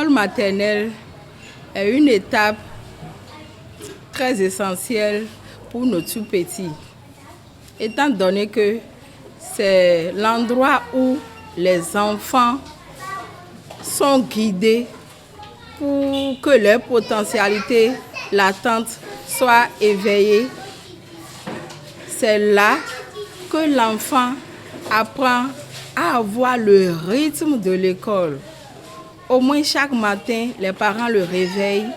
L'école maternelle est une étape très essentielle pour nos tout-petits, étant donné que c'est l'endroit où les enfants sont guidés pour que leur potentialité latente soit éveillée. C'est là que l'enfant apprend à avoir le rythme de l'école. Au moins chaque matin, les parents le réveillent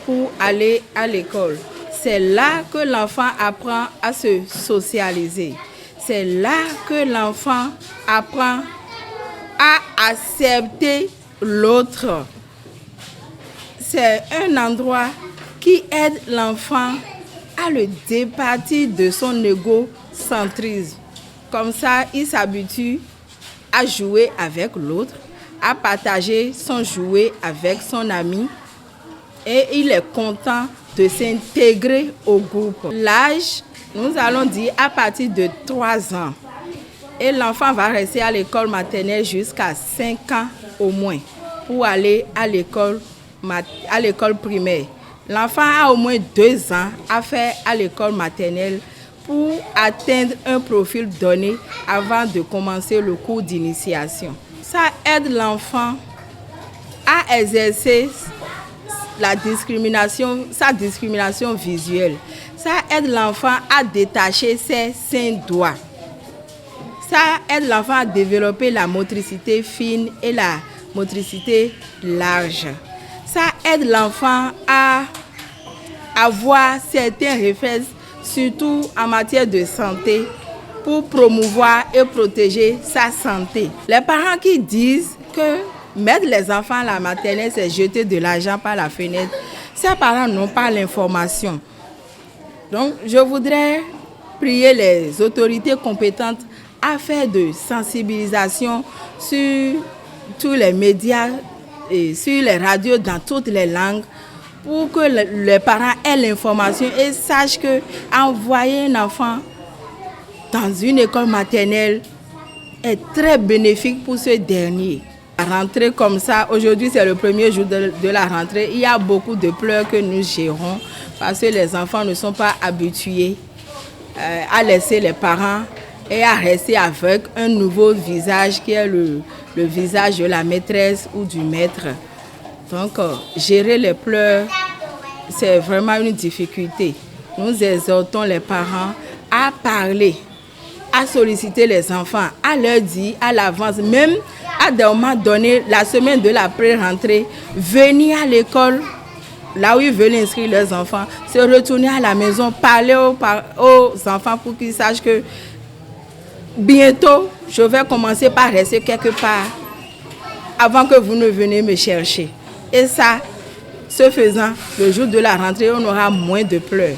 pour aller à l'école. C'est là que l'enfant apprend à se socialiser. C'est là que l'enfant apprend à accepter l'autre. C'est un endroit qui aide l'enfant à le départir de son égocentrisme. Comme ça, il s'habitue à jouer avec l'autre, à partager son jouet avec son ami et il est content de s'intégrer au groupe. L'âge, nous allons dire à partir de 3 ans. Et l'enfant va rester à l'école maternelle jusqu'à 5 ans au moins pour aller à l'école primaire. L'enfant a au moins 2 ans à faire à l'école maternelle pour atteindre un profil donné avant de commencer le cours d'initiation. Ça aide l'enfant à exercer sa discrimination visuelle. Ça aide l'enfant à détacher ses 5 doigts. Ça aide l'enfant à développer la motricité fine et la motricité large. Ça aide l'enfant à avoir certains réflexes, surtout en matière de santé, pour promouvoir et protéger sa santé. Les parents qui disent que mettre les enfants à la maternelle, c'est jeter de l'argent par la fenêtre, ces parents n'ont pas l'information. Donc, je voudrais prier les autorités compétentes à faire de sensibilisation sur tous les médias et sur les radios dans toutes les langues pour que les parents aient l'information et sachent que envoyer un enfant dans une école maternelle est très bénéfique pour ce dernier. La rentrée comme ça, aujourd'hui c'est le premier jour de la rentrée, il y a beaucoup de pleurs que nous gérons parce que les enfants ne sont pas habitués à laisser les parents et à rester avec un nouveau visage qui est le visage de la maîtresse ou du maître. Donc, gérer les pleurs, c'est vraiment une difficulté. Nous exhortons les parents à parler, à solliciter les enfants, à leur dire à l'avance, même à des moments donnés, la semaine de la pré-rentrée, venir à l'école, là où ils veulent inscrire leurs enfants, se retourner à la maison, parler aux enfants pour qu'ils sachent que bientôt, je vais commencer par rester quelque part avant que vous ne veniez me chercher. Et ça, ce faisant, le jour de la rentrée, on aura moins de pleurs.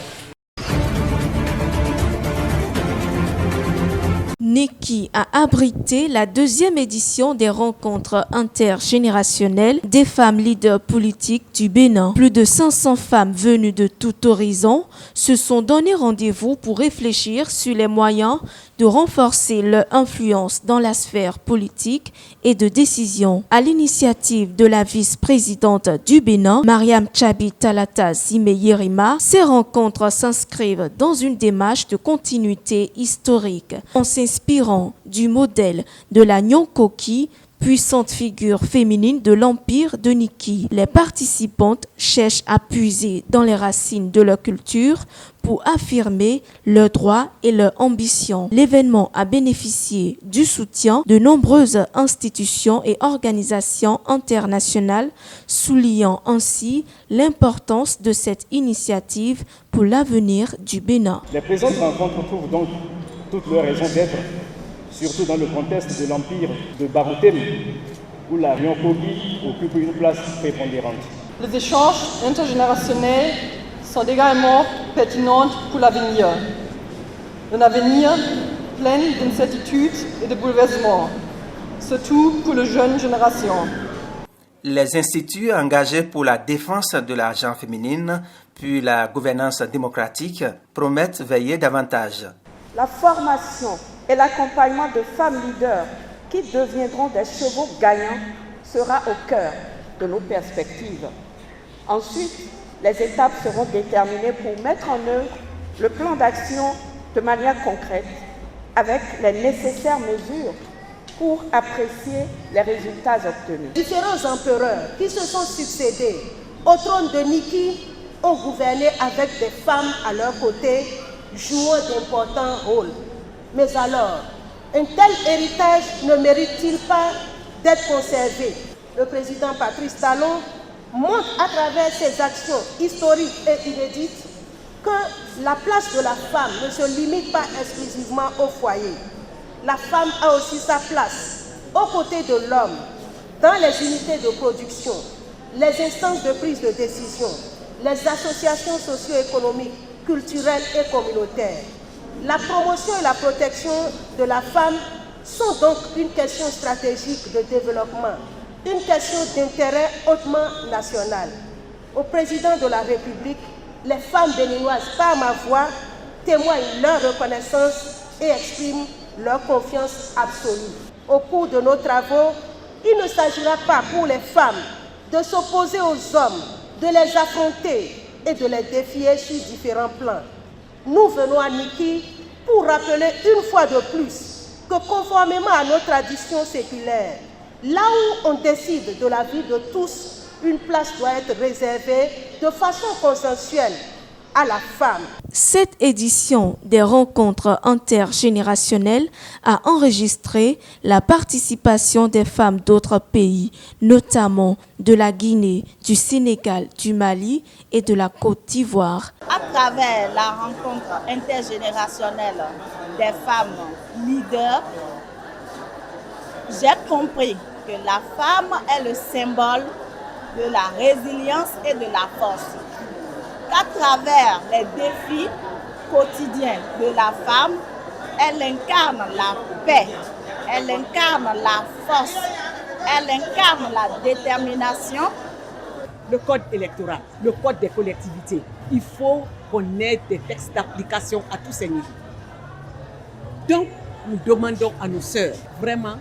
Neki a abrité la 2e édition des rencontres intergénérationnelles des femmes leaders politiques du Bénin. Plus de 500 femmes venues de tout horizon se sont donné rendez-vous pour réfléchir sur les moyens de renforcer leur influence dans la sphère politique et de décision. À l'initiative de la vice-présidente du Bénin, Mariam Tchabi Talata Zimé-Yerima, ces rencontres s'inscrivent dans une démarche de continuité historique en s'inspirant du modèle de la Nyankoki, puissante figure féminine de l'empire de Niki. Les participantes cherchent à puiser dans les racines de leur culture pour affirmer leurs droits et leurs ambitions. L'événement a bénéficié du soutien de nombreuses institutions et organisations internationales, soulignant ainsi l'importance de cette initiative pour l'avenir du Bénin. Les présentes rencontres trouvent donc toutes leurs raisons d'être, surtout dans le contexte de l'empire de Baroutem, où la Nyankoki occupe une place prépondérante. Les échanges intergénérationnels sont également pertinents pour l'avenir. Un avenir plein d'incertitudes et de bouleversements, surtout pour les jeunes générations. Les instituts engagés pour la défense de la gente féminine, puis la gouvernance démocratique, promettent veiller davantage. La formation et l'accompagnement de femmes leaders qui deviendront des chevaux gagnants sera au cœur de nos perspectives. Ensuite, les étapes seront déterminées pour mettre en œuvre le plan d'action de manière concrète avec les nécessaires mesures pour apprécier les résultats obtenus. Différents empereurs qui se sont succédés au trône de Niki ont gouverné avec des femmes à leur côté, jouant d'importants rôles. Mais alors, un tel héritage ne mérite-t-il pas d'être conservé? Le président Patrice Talon montre à travers ses actions historiques et inédites que la place de la femme ne se limite pas exclusivement au foyer. La femme a aussi sa place aux côtés de l'homme dans les unités de production, les instances de prise de décision, les associations socio-économiques, culturelles et communautaires. La promotion et la protection de la femme sont donc une question stratégique de développement, une question d'intérêt hautement national. Au président de la République, les femmes béninoises, par ma voix, témoignent leur reconnaissance et expriment leur confiance absolue. Au cours de nos travaux, il ne s'agira pas pour les femmes de s'opposer aux hommes, de les affronter et de les défier sur différents plans. Nous venons à Niki pour rappeler une fois de plus que conformément à nos traditions séculaires, là où on décide de la vie de tous, une place doit être réservée de façon consensuelle à la femme. Cette édition des rencontres intergénérationnelles a enregistré la participation des femmes d'autres pays, notamment de la Guinée, du Sénégal, du Mali et de la Côte d'Ivoire. À travers la rencontre intergénérationnelle des femmes leaders, j'ai compris que la femme est le symbole de la résilience et de la force. Qu'à travers les défis quotidiens de la femme, elle incarne la paix, elle incarne la force, elle incarne la détermination. Le code électoral, le code des collectivités, il faut qu'on ait des textes d'application à tous ces niveaux. Donc, nous demandons à nos sœurs vraiment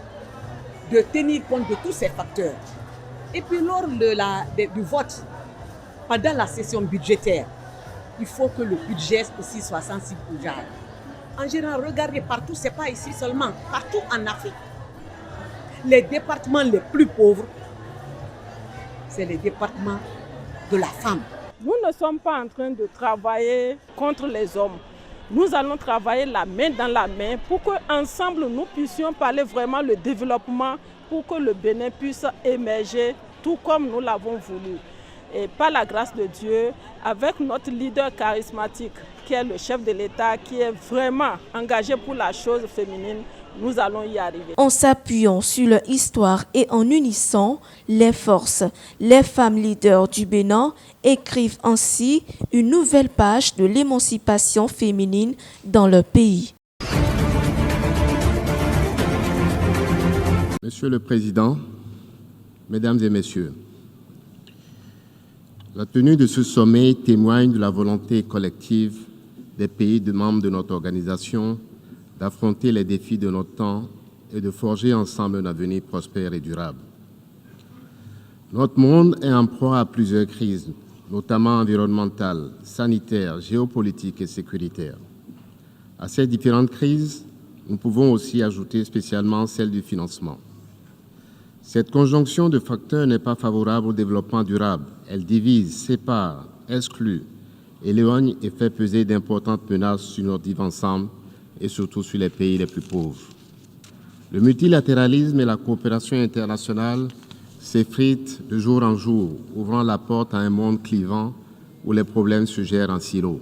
de tenir compte de tous ces facteurs. Et puis lors du vote, pendant la session budgétaire, il faut que le budget aussi soit sensible aux genre. En général, regardez partout, ce n'est pas ici seulement, partout en Afrique. Les départements les plus pauvres, c'est les départements de la femme. Nous ne sommes pas en train de travailler contre les hommes. Nous allons travailler la main dans la main pour qu'ensemble nous puissions parler vraiment le développement pour que le Bénin puisse émerger tout comme nous l'avons voulu. Et par la grâce de Dieu, avec notre leader charismatique qui est le chef de l'État, qui est vraiment engagé pour la chose féminine, nous allons y arriver. En s'appuyant sur leur histoire et en unissant les forces, les femmes leaders du Bénin écrivent ainsi une nouvelle page de l'émancipation féminine dans leur pays. Monsieur le Président, Mesdames et Messieurs, la tenue de ce sommet témoigne de la volonté collective des pays membres de notre organisation d'affronter les défis de notre temps et de forger ensemble un avenir prospère et durable. Notre monde est en proie à plusieurs crises, notamment environnementales, sanitaires, géopolitiques et sécuritaires. À ces différentes crises, nous pouvons aussi ajouter spécialement celle du financement. Cette conjonction de facteurs n'est pas favorable au développement durable. Elle divise, sépare, exclut, éloigne et fait peser d'importantes menaces sur notre vivre ensemble et surtout sur les pays les plus pauvres. Le multilatéralisme et la coopération internationale s'effritent de jour en jour, ouvrant la porte à un monde clivant où les problèmes se gèrent en silo.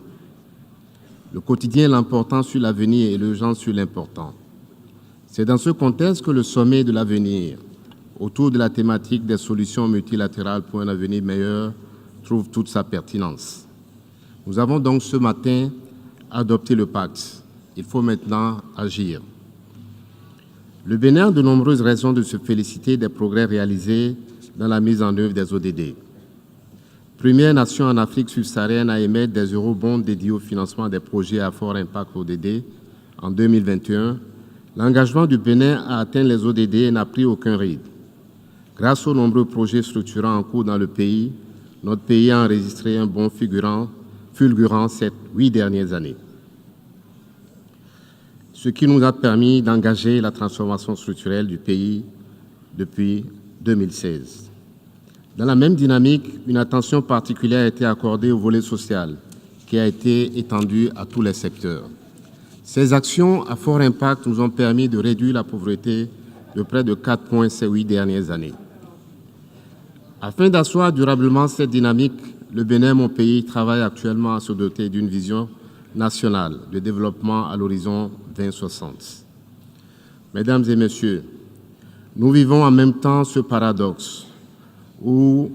Le quotidien l'emportant sur l'avenir et l'urgent sur l'important. C'est dans ce contexte que le sommet de l'avenir, autour de la thématique des solutions multilatérales pour un avenir meilleur, trouve toute sa pertinence. Nous avons donc ce matin adopté le pacte. Il faut maintenant agir. Le Bénin a de nombreuses raisons de se féliciter des progrès réalisés dans la mise en œuvre des ODD. Première nation en Afrique subsaharienne à émettre des eurobonds dédiés au financement des projets à fort impact ODD en 2021, l'engagement du Bénin à atteindre les ODD n'a pris aucun ride. Grâce aux nombreux projets structurants en cours dans le pays, notre pays a enregistré un bond fulgurant ces 8 dernières années, ce qui nous a permis d'engager la transformation structurelle du pays depuis 2016. Dans la même dynamique, une attention particulière a été accordée au volet social, qui a été étendu à tous les secteurs. Ces actions à fort impact nous ont permis de réduire la pauvreté de près de 4 points ces 8 dernières années. Afin d'asseoir durablement cette dynamique, le Bénin, mon pays, travaille actuellement à se doter d'une vision nationale de développement à l'horizon 2060. Mesdames et messieurs, nous vivons en même temps ce paradoxe où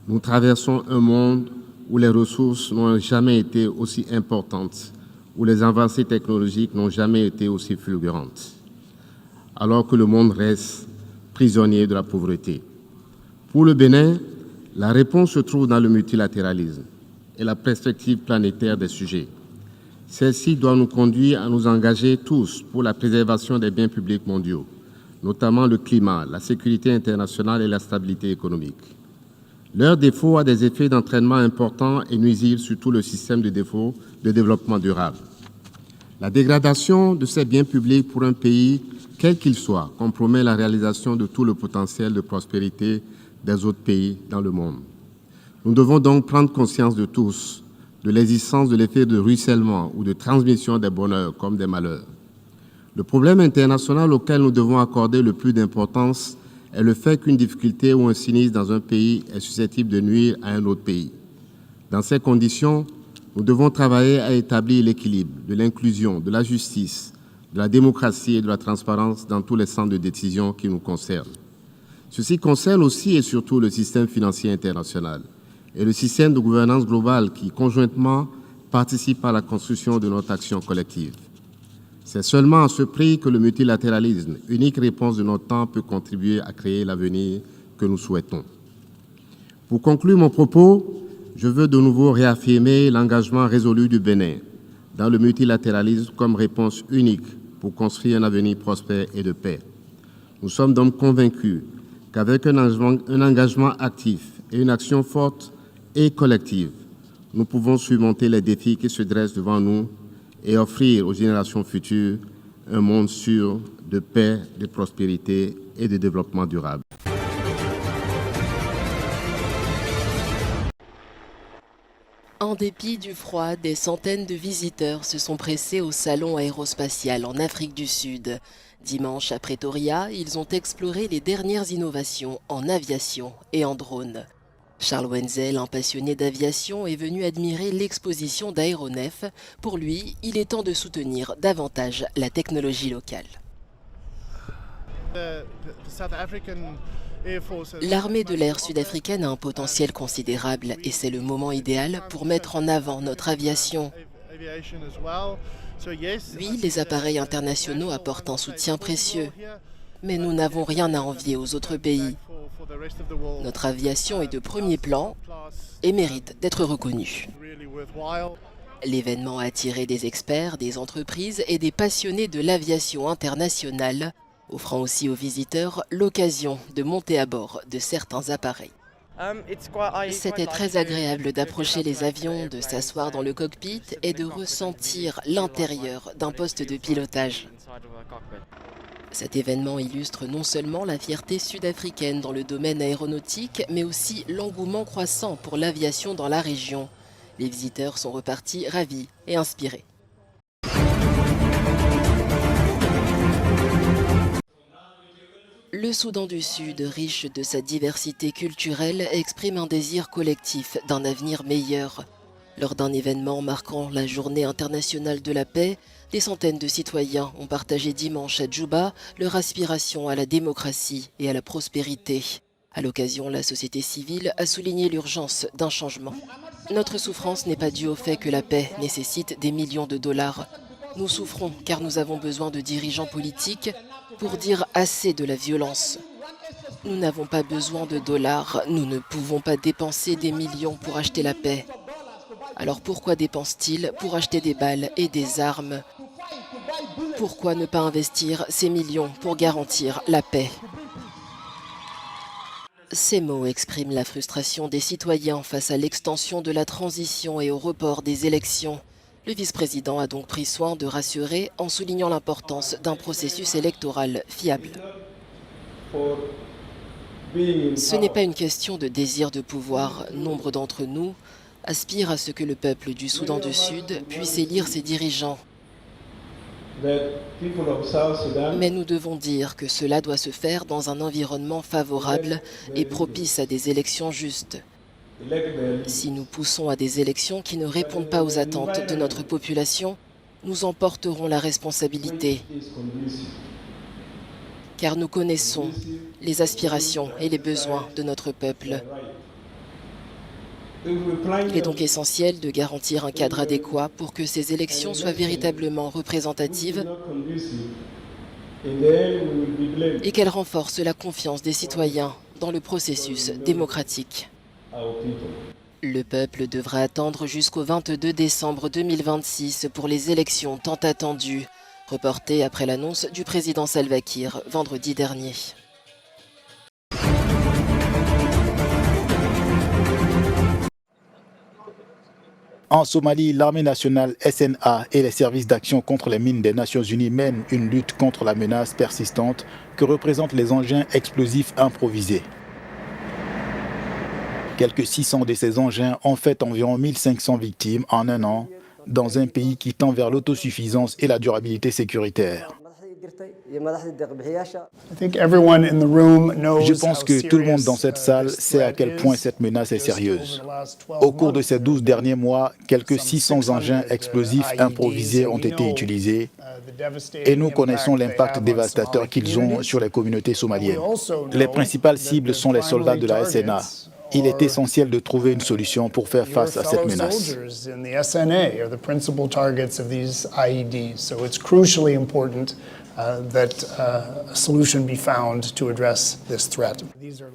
nous traversons un monde où les ressources n'ont jamais été aussi importantes, où les avancées technologiques n'ont jamais été aussi fulgurantes, alors que le monde reste prisonnier de la pauvreté. Pour le Bénin, la réponse se trouve dans le multilatéralisme et la perspective planétaire des sujets. Celle-ci doit nous conduire à nous engager tous pour la préservation des biens publics mondiaux, notamment le climat, la sécurité internationale et la stabilité économique. Leur défaut a des effets d'entraînement importants et nuisibles sur tout le système de développement durable. La dégradation de ces biens publics pour un pays, quel qu'il soit, compromet la réalisation de tout le potentiel de prospérité des autres pays dans le monde. Nous devons donc prendre conscience de tous de l'existence de l'effet de ruissellement ou de transmission des bonheurs comme des malheurs. Le problème international auquel nous devons accorder le plus d'importance est le fait qu'une difficulté ou un sinistre dans un pays est susceptible de nuire à un autre pays. Dans ces conditions, nous devons travailler à établir l'équilibre de l'inclusion, de la justice, de la démocratie et de la transparence dans tous les centres de décision qui nous concernent. Ceci concerne aussi et surtout le système financier international et le système de gouvernance globale qui, conjointement, participent à la construction de notre action collective. C'est seulement à ce prix que le multilatéralisme, unique réponse de notre temps, peut contribuer à créer l'avenir que nous souhaitons. Pour conclure mon propos, je veux de nouveau réaffirmer l'engagement résolu du Bénin dans le multilatéralisme comme réponse unique pour construire un avenir prospère et de paix. Nous sommes donc convaincus qu'avec un engagement actif et une action forte et collective, nous pouvons surmonter les défis qui se dressent devant nous et offrir aux générations futures un monde sûr de paix, de prospérité et de développement durable. En dépit du froid, des centaines de visiteurs se sont pressés au salon aérospatial en Afrique du Sud. Dimanche à Pretoria, ils ont exploré les dernières innovations en aviation et en drone. Charles Wenzel, un passionné d'aviation, est venu admirer l'exposition d'Aéronef. Pour lui, il est temps de soutenir davantage la technologie locale. L'armée de l'air sud-africaine a un potentiel considérable et c'est le moment idéal pour mettre en avant notre aviation. Oui, les appareils internationaux apportent un soutien précieux, mais nous n'avons rien à envier aux autres pays. Notre aviation est de premier plan et mérite d'être reconnue. L'événement a attiré des experts, des entreprises et des passionnés de l'aviation internationale, offrant aussi aux visiteurs l'occasion de monter à bord de certains appareils. C'était très agréable d'approcher les avions, de s'asseoir dans le cockpit et de ressentir l'intérieur d'un poste de pilotage. Cet événement illustre non seulement la fierté sud-africaine dans le domaine aéronautique, mais aussi l'engouement croissant pour l'aviation dans la région. Les visiteurs sont repartis ravis et inspirés. Le Soudan du Sud, riche de sa diversité culturelle, exprime un désir collectif d'un avenir meilleur. Lors d'un événement marquant la Journée internationale de la paix, des centaines de citoyens ont partagé dimanche à Djouba leur aspiration à la démocratie et à la prospérité. À l'occasion, la société civile a souligné l'urgence d'un changement. Notre souffrance n'est pas due au fait que la paix nécessite des millions de dollars. Nous souffrons car nous avons besoin de dirigeants politiques pour dire assez de la violence. Nous n'avons pas besoin de dollars, nous ne pouvons pas dépenser des millions pour acheter la paix. Alors pourquoi dépensent-ils pour acheter des balles et des armes? Pourquoi ne pas investir ces millions pour garantir la paix? Ces mots expriment la frustration des citoyens face à l'extension de la transition et au report des élections. Le vice-président a donc pris soin de rassurer en soulignant l'importance d'un processus électoral fiable. Ce n'est pas une question de désir de pouvoir. Nombre d'entre nous aspirent à ce que le peuple du Soudan du Sud puisse élire ses dirigeants. Mais nous devons dire que cela doit se faire dans un environnement favorable et propice à des élections justes. Si nous poussons à des élections qui ne répondent pas aux attentes de notre population, nous en porterons la responsabilité. Car nous connaissons les aspirations et les besoins de notre peuple. Il est donc essentiel de garantir un cadre adéquat pour que ces élections soient véritablement représentatives et qu'elles renforcent la confiance des citoyens dans le processus démocratique. Le peuple devra attendre jusqu'au 22 décembre 2026 pour les élections tant attendues, reportées après l'annonce du président Salva Kiir vendredi dernier. En Somalie, l'armée nationale SNA et les services d'action contre les mines des Nations Unies mènent une lutte contre la menace persistante que représentent les engins explosifs improvisés. Quelques 600 de ces engins ont fait environ 1500 victimes en un an dans un pays qui tend vers l'autosuffisance et la durabilité sécuritaire. Je pense que tout le monde dans cette salle sait à quel point cette menace est sérieuse. Au cours de ces 12 derniers mois, quelques 600 engins explosifs improvisés ont été utilisés et nous connaissons l'impact dévastateur qu'ils ont sur les communautés somaliennes. Les principales cibles sont les soldats de la SNA. Il est essentiel de trouver une solution pour faire face à cette menace.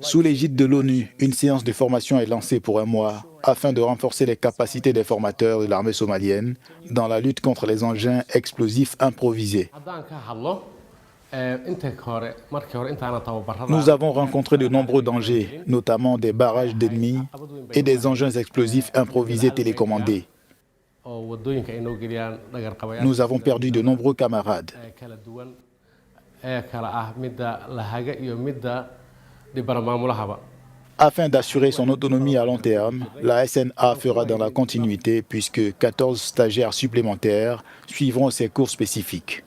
Sous l'égide de l'ONU, une séance de formation est lancée pour un mois afin de renforcer les capacités des formateurs de l'armée somalienne dans la lutte contre les engins explosifs improvisés. Nous avons rencontré de nombreux dangers, notamment des barrages d'ennemis et des engins explosifs improvisés télécommandés. Nous avons perdu de nombreux camarades. Afin d'assurer son autonomie à long terme, la SNA fera dans la continuité puisque 14 stagiaires supplémentaires suivront ces cours spécifiques.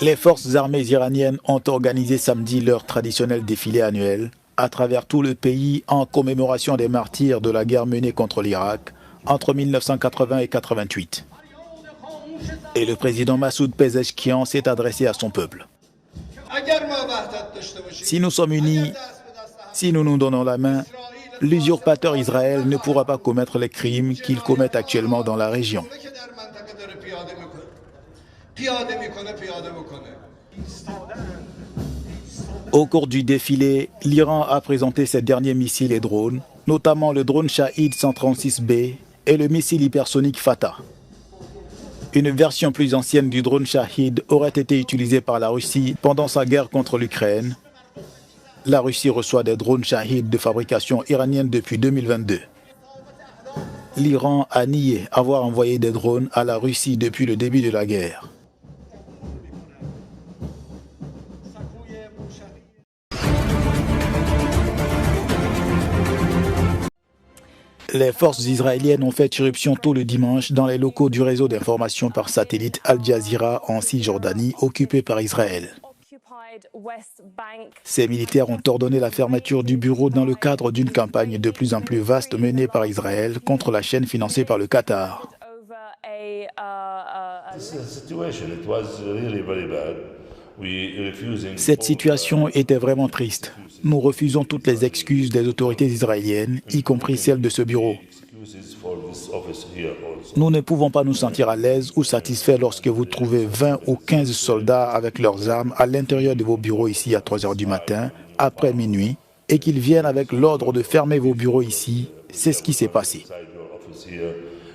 Les forces armées iraniennes ont organisé samedi leur traditionnel défilé annuel à travers tout le pays en commémoration des martyrs de la guerre menée contre l'Irak entre 1980 et 1988. Et le président Massoud Pezeshkian s'est adressé à son peuple. Si nous sommes unis, si nous nous donnons la main, l'usurpateur Israël ne pourra pas commettre les crimes qu'il commet actuellement dans la région. Au cours du défilé, l'Iran a présenté ses derniers missiles et drones, notamment le drone Shahid 136B et le missile hypersonique Fatah. Une version plus ancienne du drone Shahid aurait été utilisée par la Russie pendant sa guerre contre l'Ukraine. La Russie reçoit des drones Shahid de fabrication iranienne depuis 2022. L'Iran a nié avoir envoyé des drones à la Russie depuis le début de la guerre. Les forces israéliennes ont fait irruption tôt le dimanche dans les locaux du réseau d'information par satellite Al Jazeera en Cisjordanie, occupé par Israël. Ces militaires ont ordonné la fermeture du bureau dans le cadre d'une campagne de plus en plus vaste menée par Israël contre la chaîne financée par le Qatar. Cette situation était vraiment triste. Nous refusons toutes les excuses des autorités israéliennes, y compris celles de ce bureau. Nous ne pouvons pas nous sentir à l'aise ou satisfaits lorsque vous trouvez 20 ou 15 soldats avec leurs armes à l'intérieur de vos bureaux ici à 3 heures du matin, après minuit, et qu'ils viennent avec l'ordre de fermer vos bureaux ici. C'est ce qui s'est passé.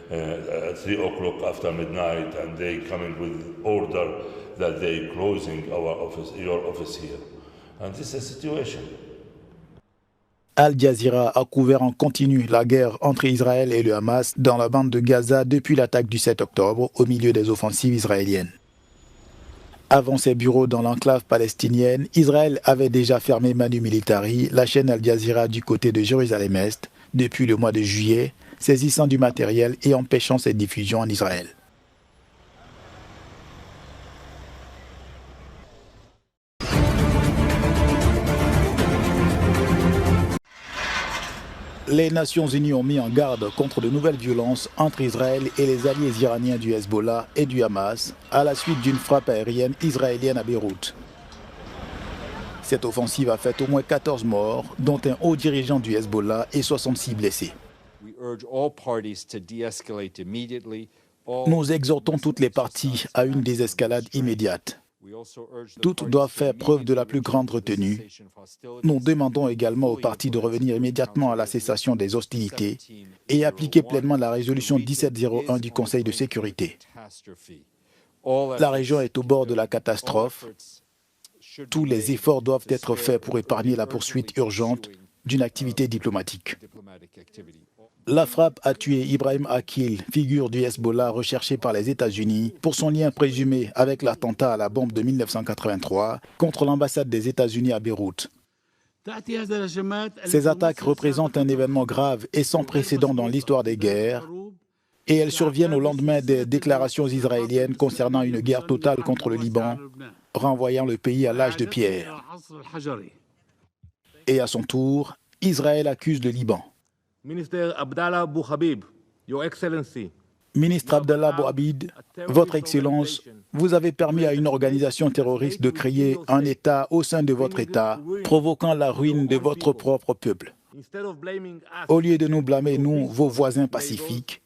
3 o'clock after midnight, and they coming with order that they closing your office here. And this is a situation. Al Jazeera a couvert en continu la guerre entre Israël et le Hamas dans la bande de Gaza depuis l'attaque du 7 octobre au milieu des offensives israéliennes. Avant ses bureaux dans l'enclave palestinienne, Israël avait déjà fermé Manu Militari, la chaîne Al Jazeera du côté de Jérusalem-Est, depuis le mois de juillet, saisissant du matériel et empêchant ses diffusions en Israël. Les Nations Unies ont mis en garde contre de nouvelles violences entre Israël et les alliés iraniens du Hezbollah et du Hamas à la suite d'une frappe aérienne israélienne à Beyrouth. Cette offensive a fait au moins 14 morts, dont un haut dirigeant du Hezbollah et 66 blessés. Nous exhortons toutes les parties à une désescalade immédiate. Toutes doivent faire preuve de la plus grande retenue. Nous demandons également aux parties de revenir immédiatement à la cessation des hostilités et appliquer pleinement la résolution 1701 du Conseil de sécurité. La région est au bord de la catastrophe. Tous les efforts doivent être faits pour épargner la poursuite urgente d'une activité diplomatique. La frappe a tué Ibrahim Akil, figure du Hezbollah recherché par les États-Unis pour son lien présumé avec l'attentat à la bombe de 1983 contre l'ambassade des États-Unis à Beyrouth. Ces attaques représentent un événement grave et sans précédent dans l'histoire des guerres, et elles surviennent au lendemain des déclarations israéliennes concernant une guerre totale contre le Liban, renvoyant le pays à l'âge de pierre. Et à son tour, Israël accuse le Liban. Ministre Abdallah Abu Habib, Your Excellency. Ministre Abdallah Abu Habib, Votre Excellence, vous avez permis à une organisation terroriste de créer un État au sein de votre État, provoquant la ruine de votre propre peuple. Au lieu de nous blâmer, nous, vos voisins pacifiques,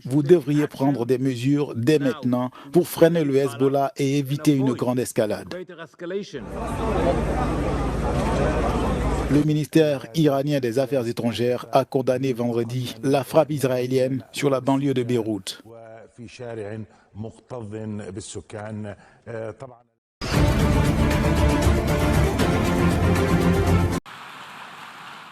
vous devriez prendre des mesures dès maintenant pour freiner le Hezbollah et éviter une grande escalade. Le ministère iranien des Affaires étrangères a condamné vendredi la frappe israélienne sur la banlieue de Beyrouth.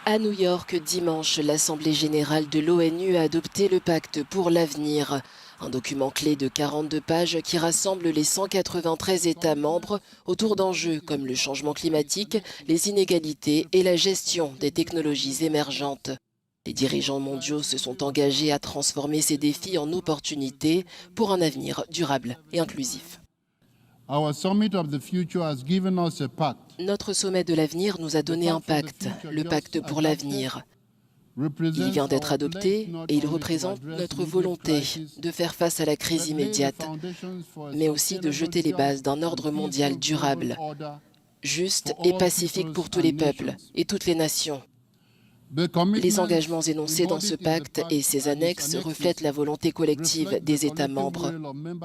À New York, dimanche, l'Assemblée générale de l'ONU a adopté le Pacte pour l'avenir, un document clé de 42 pages qui rassemble les 193 États membres autour d'enjeux comme le changement climatique, les inégalités et la gestion des technologies émergentes. Les dirigeants mondiaux se sont engagés à transformer ces défis en opportunités pour un avenir durable et inclusif. Notre sommet de l'avenir nous a donné un pacte, le pacte pour l'avenir. Il vient d'être adopté et il représente notre volonté de faire face à la crise immédiate, mais aussi de jeter les bases d'un ordre mondial durable, juste et pacifique pour tous les peuples et toutes les nations. Les engagements énoncés dans ce pacte et ses annexes reflètent la volonté collective des États membres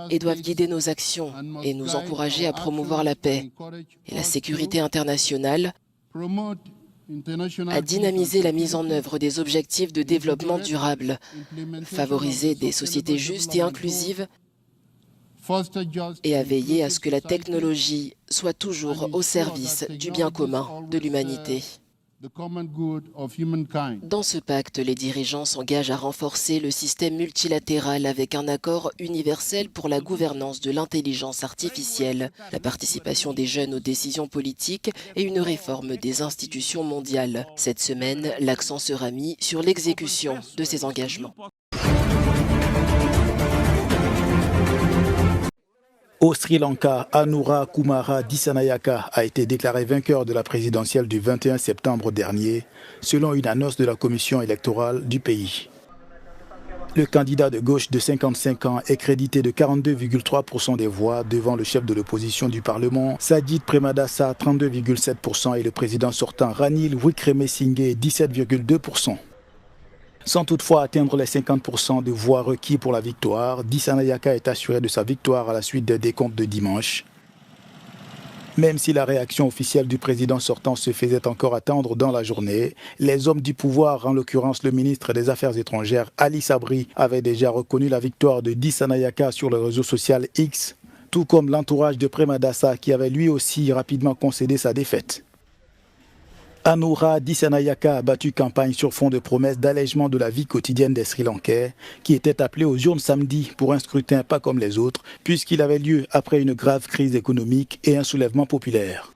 et doivent guider nos actions et nous encourager à promouvoir la paix et la sécurité internationale, à dynamiser la mise en œuvre des objectifs de développement durable, favoriser des sociétés justes et inclusives et à veiller à ce que la technologie soit toujours au service du bien commun de l'humanité. Dans ce pacte, les dirigeants s'engagent à renforcer le système multilatéral avec un accord universel pour la gouvernance de l'intelligence artificielle, la participation des jeunes aux décisions politiques et une réforme des institutions mondiales. Cette semaine, l'accent sera mis sur l'exécution de ces engagements. Au Sri Lanka, Anura Kumara Dissanayaka a été déclaré vainqueur de la présidentielle du 21 septembre dernier, selon une annonce de la commission électorale du pays. Le candidat de gauche de 55 ans est crédité de 42,3% des voix devant le chef de l'opposition du Parlement, Sajid Premadasa, 32,7% et le président sortant Ranil Wickremesinghe, 17,2%. Sans toutefois atteindre les 50% de voix requis pour la victoire, Dissanayaka est assuré de sa victoire à la suite des décomptes de dimanche. Même si la réaction officielle du président sortant se faisait encore attendre dans la journée, les hommes du pouvoir, en l'occurrence le ministre des Affaires étrangères Ali Sabri, avaient déjà reconnu la victoire de Dissanayaka sur le réseau social X, tout comme l'entourage de Premadasa qui avait lui aussi rapidement concédé sa défaite. Anura Dissanayaka a battu campagne sur fond de promesses d'allègement de la vie quotidienne des Sri Lankais, qui étaient appelés aux urnes samedi pour un scrutin pas comme les autres, puisqu'il avait lieu après une grave crise économique et un soulèvement populaire.